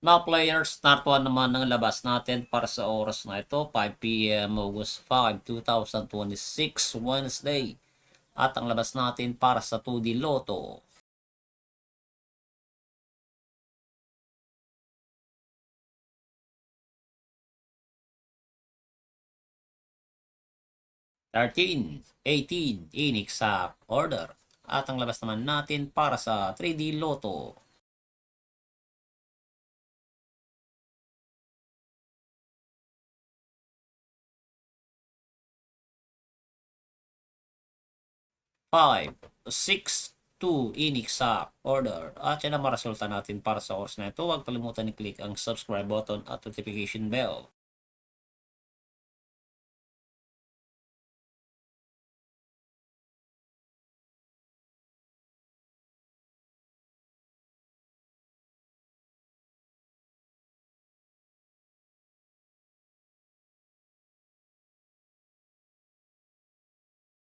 Mga players, natuwa naman ang labas natin para sa oras na ito, 5 p.m. August 5, 2026, Wednesday. At ang labas natin para sa 2D Lotto. 13, 18, inexact order. At ang labas naman natin para sa 3D Lotto. 5, 6, 2, inexact order. At yan ang mga resulta natin para sa oras na ito. Huwag kalimutan i-click ang subscribe button at notification bell